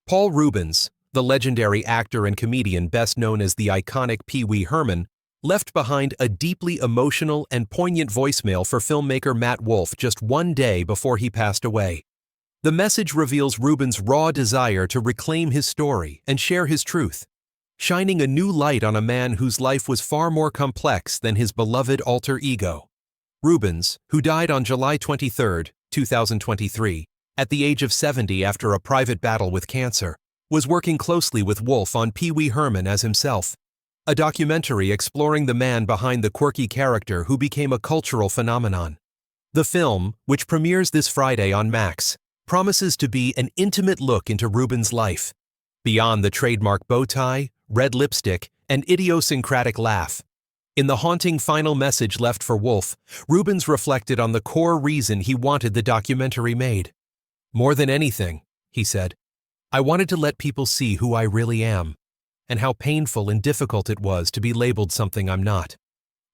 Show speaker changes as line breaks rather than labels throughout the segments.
Paul Reubens, the legendary actor and comedian best known as the iconic Pee-wee Herman, left behind a deeply emotional and poignant voicemail for filmmaker Matt Wolf just one day before he passed away. The message reveals Reubens' raw desire to reclaim his story and share his truth, shining a new light on a man whose life was far more complex than his beloved alter ego. Reubens, who died on July 23, 2023, at the age of 70 after a private battle with cancer, was working closely with Wolf on Pee-wee Herman as himself, a documentary exploring the man behind the quirky character who became a cultural phenomenon. The film, which premieres this Friday on Max, promises to be an intimate look into Reubens' life, beyond the trademark bow tie, red lipstick, and idiosyncratic laugh. In the haunting final message left for Wolf, Reubens reflected on the core reason he wanted the documentary made. "More than anything," he said, "I wanted to let people see who I really am, and how painful and difficult it was to be labeled something I'm not."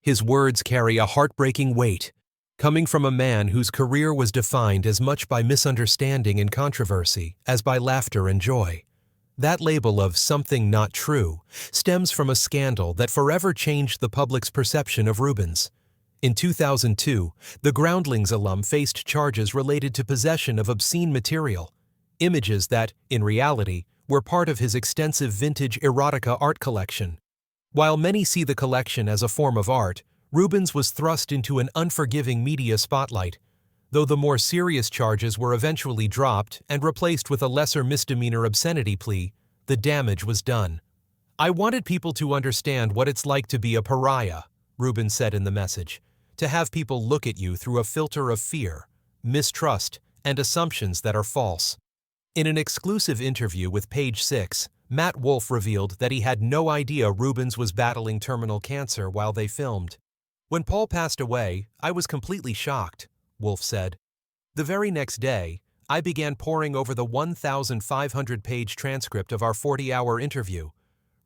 His words carry a heartbreaking weight, coming from a man whose career was defined as much by misunderstanding and controversy as by laughter and joy. That label of "something not true" stems from a scandal that forever changed the public's perception of Reubens. In 2002, the Groundlings alum faced charges related to possession of obscene material, images that, in reality, were part of his extensive vintage erotica art collection. While many see the collection as a form of art, Reubens was thrust into an unforgiving media spotlight. Though the more serious charges were eventually dropped and replaced with a lesser misdemeanor obscenity plea, the damage was done. "I wanted people to understand what it's like to be a pariah," Reubens said in the message, "to have people look at you through a filter of fear, mistrust, and assumptions that are false." In an exclusive interview with Page 6, Matt Wolf revealed that he had no idea Reubens was battling terminal cancer while they filmed. "When Paul passed away, I was completely shocked," Wolf said. "The very next day, I began poring over the 1,500-page transcript of our 40-hour interview.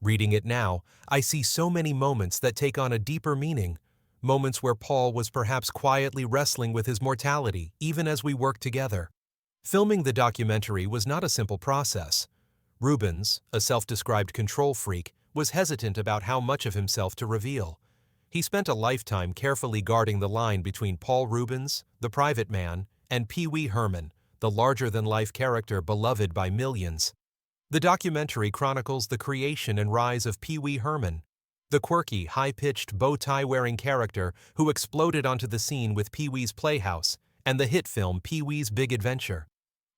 Reading it now, I see so many moments that take on a deeper meaning, moments where Paul was perhaps quietly wrestling with his mortality even as we worked together." Filming the documentary was not a simple process. Reubens, a self-described control freak, was hesitant about how much of himself to reveal. He spent a lifetime carefully guarding the line between Paul Reubens, the private man, and Pee-wee Herman, the larger-than-life character beloved by millions. The documentary chronicles the creation and rise of Pee-wee Herman, the quirky, high-pitched, bow-tie-wearing character who exploded onto the scene with Pee-wee's Playhouse and the hit film Pee-wee's Big Adventure.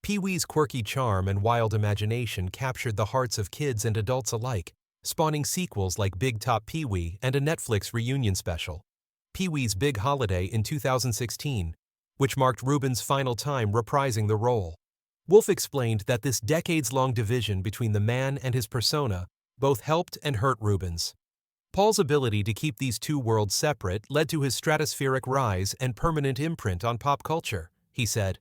Pee-wee's quirky charm and wild imagination captured the hearts of kids and adults alike, spawning sequels like Big Top Pee-wee and a Netflix reunion special, Pee-wee's Big Holiday in 2016, which marked Reubens' final time reprising the role. Wolf explained that this decades-long division between the man and his persona both helped and hurt Reubens. Paul's ability to keep these two worlds separate led to his stratospheric rise and permanent imprint on pop culture, he said.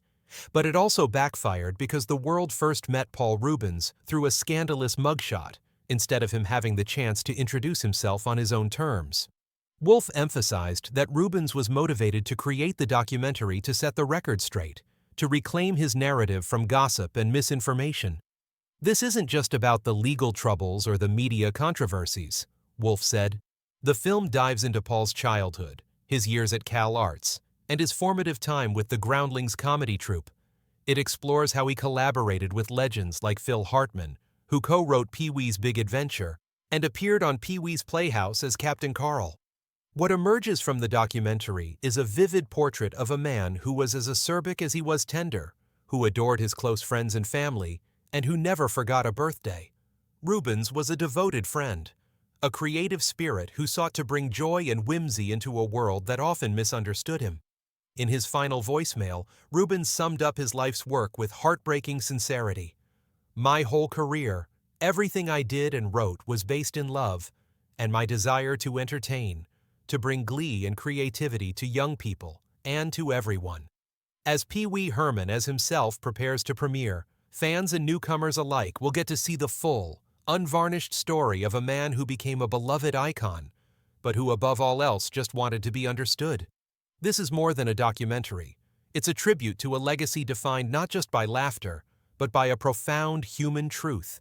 But it also backfired because the world first met Paul Reubens through a scandalous mugshot, instead of him having the chance to introduce himself on his own terms. Wolf emphasized that Reubens was motivated to create the documentary to set the record straight, to reclaim his narrative from gossip and misinformation. "This isn't just about the legal troubles or the media controversies," Wolf said. "The film dives into Paul's childhood, his years at Cal Arts, and his formative time with the Groundlings comedy troupe. It explores how he collaborated with legends like Phil Hartman, who co-wrote Pee-wee's Big Adventure and appeared on Pee-wee's Playhouse as Captain Carl." What emerges from the documentary is a vivid portrait of a man who was as acerbic as he was tender, who adored his close friends and family, and who never forgot a birthday. Reubens was a devoted friend, a creative spirit who sought to bring joy and whimsy into a world that often misunderstood him. In his final voicemail, Reubens summed up his life's work with heartbreaking sincerity. "My whole career, everything I did and wrote was based in love and my desire to entertain, to bring glee and creativity to young people and to everyone." As Pee-wee Herman as himself prepares to premiere, fans and newcomers alike will get to see the full, unvarnished story of a man who became a beloved icon, but who above all else just wanted to be understood. This is more than a documentary. It's a tribute to a legacy defined not just by laughter, but by a profound human truth.